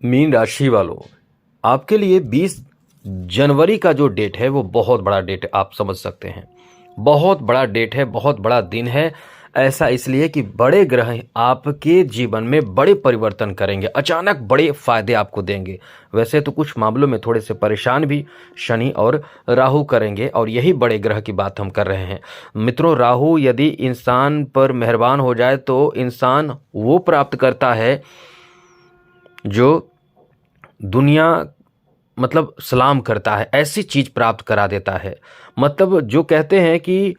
Mean राशि वालों, आपके लिए 20 जनवरी का जो डेट है वो बहुत बड़ा डेट है, आप समझ सकते हैं। बहुत बड़ा डेट है, बहुत बड़ा दिन है। ऐसा इसलिए कि बड़े ग्रह आपके जीवन में बड़े परिवर्तन करेंगे, अचानक बड़े फायदे आपको देंगे। वैसे तो कुछ मामलों में थोड़े से परेशान भी शनि और राहु करेंगे, और यही बड़े ग्रह की बात हम कर रहे हैं। मित्रों, राहु यदि इंसान पर मेहरबान हो जाए तो इंसान वो प्राप्त करता है जो दुनिया मतलब सलाम करता है, ऐसी चीज प्राप्त करा देता है। मतलब जो कहते हैं कि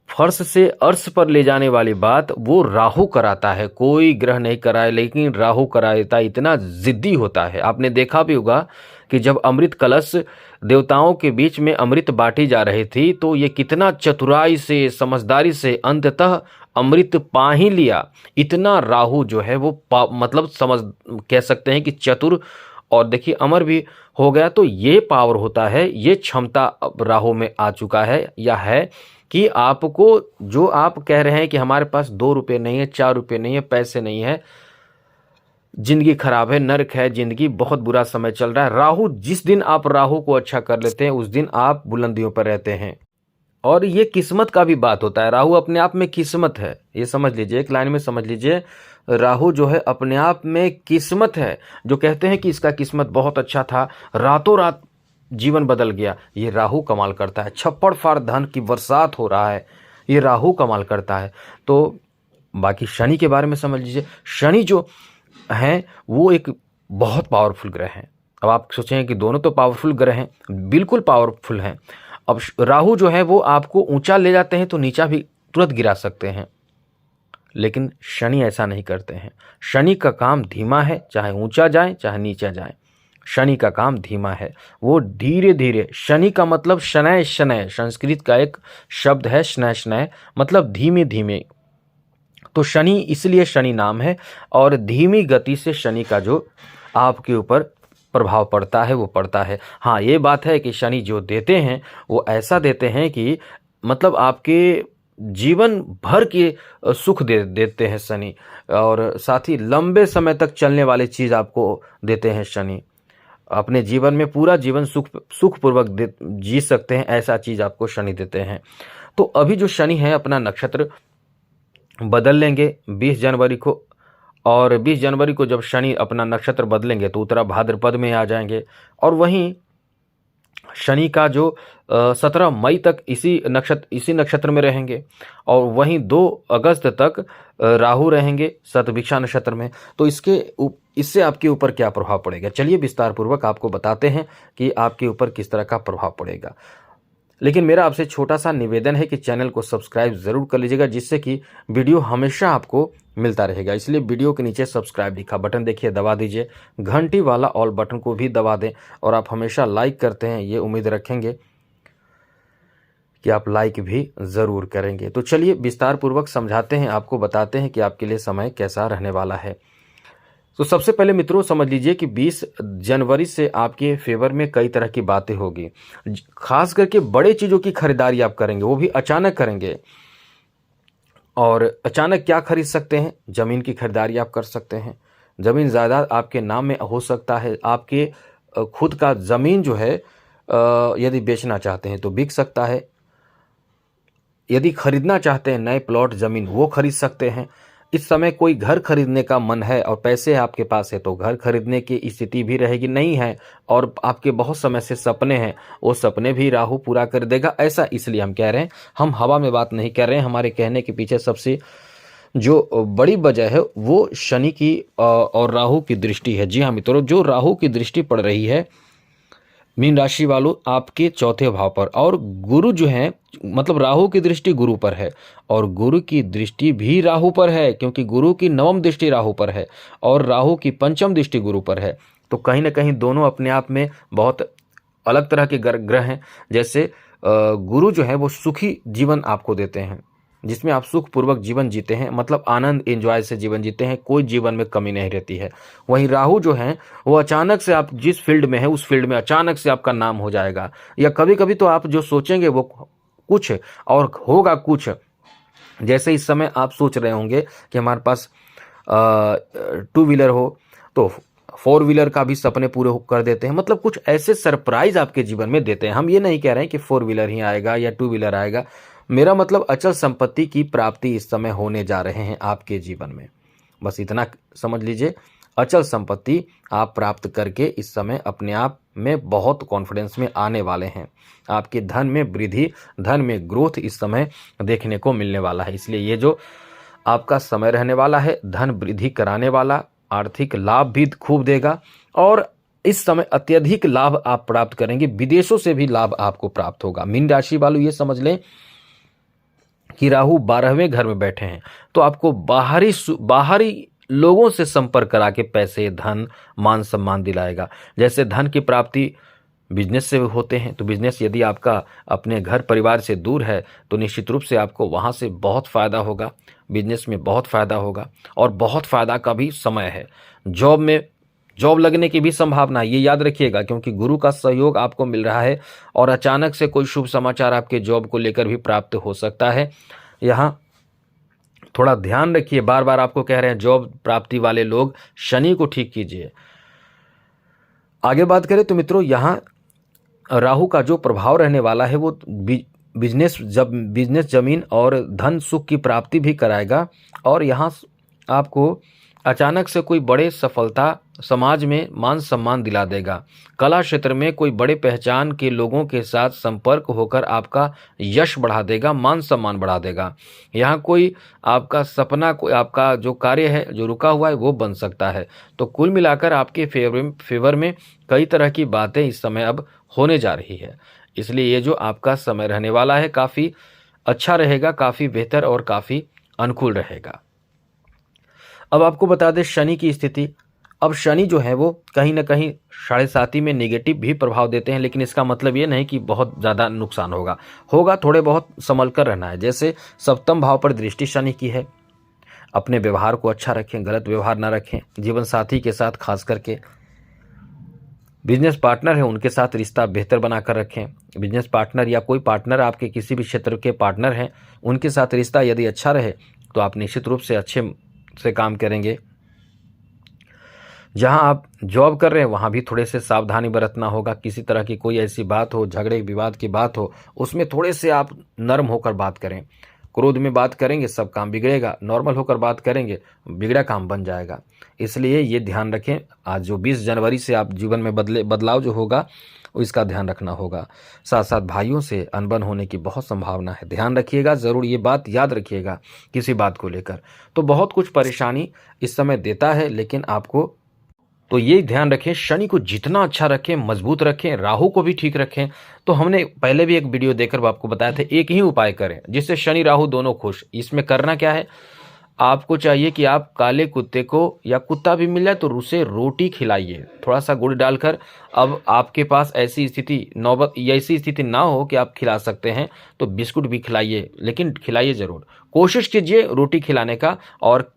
फर्श से अर्श पर ले जाने वाली बात वो राहु कराता है, कोई ग्रह नहीं कराए, लेकिन राहु करा देता है। इतना जिद्दी होता है। आपने देखा भी होगा कि जब अमृत कलश देवताओं के बीच में अमृत बांटी जा रही थी तो ये कितना चतुराई से, समझदारी से अंततः अमृत पा ही लिया। इतना राहु जो है वो मतलब समझ कह सकते हैं कि चतुर, और देखिए अमर भी हो गया। तो ये पावर होता है, ये क्षमता राहु में आ चुका है या है कि आपको जो आप कह रहे हैं कि हमारे पास 2 रुपये नहीं है, 4 रुपये नहीं है, पैसे नहीं है, जिंदगी खराब है, नरक है, जिंदगी बहुत बुरा समय चल रहा है, राहु जिस दिन आप राहु को अच्छा कर लेते हैं उस दिन आप बुलंदियों पर रहते हैं। और ये किस्मत का भी बात होता है। राहु अपने आप में किस्मत है, ये समझ लीजिए, एक लाइन में समझ लीजिए। राहु जो है अपने आप में किस्मत है। जो कहते हैं कि इसका किस्मत बहुत अच्छा था, रातों रात जीवन बदल गया, ये राहु कमाल करता है। छप्पड़ फाड़ धन की बरसात हो रहा है, ये राहु कमाल करता है। तो बाकी शनि के बारे में समझ लीजिए। शनि जो हैं वो एक बहुत पावरफुल ग्रह हैं। अब आप सोचें कि दोनों तो पावरफुल ग्रह हैं, बिल्कुल पावरफुल हैं। अब राहु जो है वो आपको ऊंचा ले जाते हैं तो नीचा भी तुरंत गिरा सकते हैं, लेकिन शनि ऐसा नहीं करते हैं। शनि का काम धीमा है, चाहे ऊंचा जाए चाहे नीचा जाए, शनि का काम धीमा है। वो धीरे धीरे, शनि का मतलब शनय, शनय संस्कृत का एक शब्द है, शनय शनय मतलब धीमे धीमे। तो शनि इसलिए शनि नाम है, और धीमी गति से शनि का जो आपके ऊपर प्रभाव पड़ता है वो पड़ता है। हाँ, ये बात है कि शनि जो देते हैं वो ऐसा देते हैं कि मतलब आपके जीवन भर के सुख देते हैं शनि, और साथ ही लंबे समय तक चलने वाली चीज़ आपको देते हैं शनि। अपने जीवन में पूरा जीवन सुखपूर्वक जी सकते हैं, ऐसा चीज़ आपको शनि देते हैं। तो अभी जो शनि है अपना नक्षत्र बदल लेंगे 20 जनवरी को, और 20 जनवरी को जब शनि अपना नक्षत्र बदलेंगे तो उत्तरा भाद्रपद में आ जाएंगे। और वहीं शनि का जो 17 मई तक इसी नक्षत्र में रहेंगे, और वहीं 2 अगस्त तक राहु रहेंगे शतभिक्षा नक्षत्र में। तो इससे आपके ऊपर क्या प्रभाव पड़ेगा, चलिए विस्तार पूर्वक आपको बताते हैं कि आपके ऊपर किस तरह का प्रभाव पड़ेगा। लेकिन मेरा आपसे छोटा सा निवेदन है कि चैनल को सब्सक्राइब ज़रूर कर लीजिएगा, जिससे कि वीडियो हमेशा आपको मिलता रहेगा। इसलिए वीडियो के नीचे सब्सक्राइब लिखा बटन देखिए, दबा दीजिए। घंटी वाला ऑल बटन को भी दबा दें, और आप हमेशा लाइक करते हैं, ये उम्मीद रखेंगे कि आप लाइक भी ज़रूर करेंगे। तो चलिए विस्तार पूर्वक समझाते हैं, आपको बताते हैं कि आपके लिए समय कैसा रहने वाला है। तो सबसे पहले मित्रों समझ लीजिए कि 20 जनवरी से आपके फेवर में कई तरह की बातें होगी। खास करके बड़े चीज़ों की खरीदारी आप करेंगे, वो भी अचानक करेंगे। और अचानक क्या खरीद सकते हैं, ज़मीन की खरीदारी आप कर सकते हैं। ज़मीन जायदाद आपके नाम में हो सकता है। आपके खुद का ज़मीन जो है यदि बेचना चाहते हैं तो बिक सकता है। यदि खरीदना चाहते हैं नए प्लॉट ज़मीन, वो खरीद सकते हैं। इस समय कोई घर खरीदने का मन है और पैसे आपके पास है तो घर खरीदने की स्थिति भी रहेगी। नहीं है और आपके बहुत समय से सपने हैं, वो सपने भी राहु पूरा कर देगा। ऐसा इसलिए हम कह रहे हैं, हम हवा में बात नहीं कर रहे हैं। हमारे कहने के पीछे सबसे जो बड़ी वजह है वो शनि की और राहु की दृष्टि है। जी हाँ मित्रों, जो राहु की दृष्टि पड़ रही है मीन राशि वालों आपके चौथे भाव पर, और गुरु जो है मतलब राहु की दृष्टि गुरु पर है, और गुरु की दृष्टि भी राहु पर है, क्योंकि गुरु की 9वीं दृष्टि राहु पर है और राहु की 5वीं दृष्टि गुरु पर है। तो कहीं ना कहीं दोनों अपने आप में बहुत अलग तरह के ग्रह हैं। जैसे गुरु जो है वो सुखी जीवन आपको देते हैं, जिसमें आप सुखपूर्वक जीवन जीते हैं, मतलब आनंद एंजॉय से जीवन जीते हैं, कोई जीवन में कमी नहीं रहती है। वहीं राहु जो है वो अचानक से आप जिस फील्ड में है उस फील्ड में अचानक से आपका नाम हो जाएगा, या कभी कभी तो आप जो सोचेंगे वो कुछ और होगा कुछ। जैसे इस समय आप सोच रहे होंगे कि हमारे पास 2 व्हीलर हो तो 4 व्हीलर का भी सपने पूरे कर देते हैं। मतलब कुछ ऐसे सरप्राइज आपके जीवन में देते हैं। हम ये नहीं कह रहे हैं कि 4 व्हीलर ही आएगा या 2 व्हीलर आएगा। मेरा मतलब अचल संपत्ति की प्राप्ति इस समय होने जा रहे हैं आपके जीवन में। बस इतना समझ लीजिए, अचल संपत्ति आप प्राप्त करके इस समय अपने आप में बहुत कॉन्फिडेंस में आने वाले हैं। आपके धन में वृद्धि, धन में ग्रोथ इस समय देखने को मिलने वाला है। इसलिए ये जो आपका समय रहने वाला है, धन वृद्धि कराने वाला, आर्थिक लाभ भी खूब देगा और इस समय अत्यधिक लाभ आप प्राप्त करेंगे। विदेशों से भी लाभ आपको प्राप्त होगा। मीन राशि वालों ये समझ लें कि राहु 12वें घर में बैठे हैं, तो आपको बाहरी लोगों से संपर्क करा के पैसे, धन, मान सम्मान दिलाएगा। जैसे धन की प्राप्ति बिजनेस से होते हैं, तो बिजनेस यदि आपका अपने घर परिवार से दूर है तो निश्चित रूप से आपको वहाँ से बहुत फ़ायदा होगा, बिजनेस में बहुत फ़ायदा होगा और बहुत फ़ायदा का भी समय है। जॉब लगने की भी संभावना, ये याद रखिएगा, क्योंकि गुरु का सहयोग आपको मिल रहा है और अचानक से कोई शुभ समाचार आपके जॉब को लेकर भी प्राप्त हो सकता है। यहाँ थोड़ा ध्यान रखिए, बार बार आपको कह रहे हैं जॉब प्राप्ति वाले लोग शनि को ठीक कीजिए। आगे बात करें तो मित्रों, यहाँ राहु का जो प्रभाव रहने वाला है वो बिजनेस जमीन और धन सुख की प्राप्ति भी कराएगा और यहाँ आपको अचानक से कोई बड़े सफलता, समाज में मान सम्मान दिला देगा। कला क्षेत्र में कोई बड़े पहचान के लोगों के साथ संपर्क होकर आपका यश बढ़ा देगा, मान सम्मान बढ़ा देगा। यहाँ कोई आपका सपना, कोई आपका जो कार्य है जो रुका हुआ है वो बन सकता है। तो कुल मिलाकर आपके फेवर में कई तरह की बातें इस समय अब होने जा रही है। इसलिए ये जो आपका समय रहने वाला है काफ़ी अच्छा रहेगा, काफ़ी बेहतर और काफ़ी अनुकूल रहेगा। अब आपको बता दें शनि की स्थिति। अब शनि जो है वो कहीं ना कहीं 7.5 में नेगेटिव भी प्रभाव देते हैं, लेकिन इसका मतलब ये नहीं कि बहुत ज़्यादा नुकसान होगा, थोड़े बहुत संभल कर रहना है। जैसे सप्तम भाव पर दृष्टि शनि की है, अपने व्यवहार को अच्छा रखें, गलत व्यवहार ना रखें। जीवन साथी के साथ खास करके बिजनेस पार्टनर है उनके साथ रिश्ता बेहतर बनाकर रखें। बिजनेस पार्टनर या कोई पार्टनर आपके किसी भी क्षेत्र के पार्टनर हैं, उनके साथ रिश्ता यदि अच्छा रहे तो आप निश्चित रूप से अच्छे से काम करेंगे। जहां आप जॉब कर रहे हैं वहां भी थोड़े से सावधानी बरतना होगा। किसी तरह की कोई ऐसी बात हो, झगड़े विवाद की बात हो, उसमें थोड़े से आप नर्म होकर बात करें। क्रोध में बात करेंगे सब काम बिगड़ेगा, नॉर्मल होकर बात करेंगे बिगड़ा काम बन जाएगा। इसलिए ये ध्यान रखें। आज जो 20 जनवरी से आप जीवन में बदलाव जो होगा इसका ध्यान रखना होगा। साथ साथ भाइयों से अनबन होने की बहुत संभावना है, ध्यान रखिएगा, ज़रूर ये बात याद रखिएगा। किसी बात को लेकर तो बहुत कुछ परेशानी इस समय देता है, लेकिन आपको तो ये ध्यान रखें, शनि को जितना अच्छा रखें, मजबूत रखें, राहु को भी ठीक रखें। तो हमने पहले भी एक वीडियो देकर आपको बताया था, एक ही उपाय करें जिससे शनि राहु दोनों खुश। इसमें करना क्या है, आपको चाहिए कि आप काले कुत्ते को या कुत्ता भी मिल जाए तो उसे रोटी खिलाइए, थोड़ा सा गुड़ डालकर। अब आपके पास ऐसी स्थिति ना हो कि आप खिला सकते हैं तो बिस्कुट भी खिलाइए, लेकिन खिलाइए ज़रूर। कोशिश कीजिए रोटी खिलाने का, और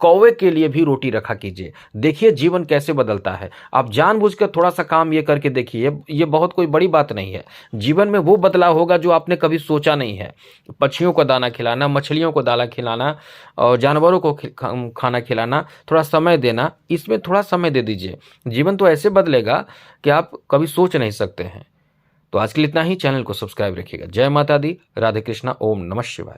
कौवे के लिए भी रोटी रखा कीजिए। देखिए जीवन कैसे बदलता है। आप जानबूझकर थोड़ा सा काम ये करके देखिए, ये बहुत कोई बड़ी बात नहीं है। जीवन में वो बदलाव होगा जो आपने कभी सोचा नहीं है। पक्षियों को दाना खिलाना, मछलियों को दाना खिलाना और जानवरों को खाना खिलाना, थोड़ा समय देना, इसमें थोड़ा समय दे दीजिए। जीवन तो ऐसे बदलेगा कि आप कभी सोच नहीं सकते हैं। तो आज के लिए इतना ही। चैनल को सब्सक्राइब रखिएगा। जय माता दी, राधे कृष्णा, ओम नमः शिवाय।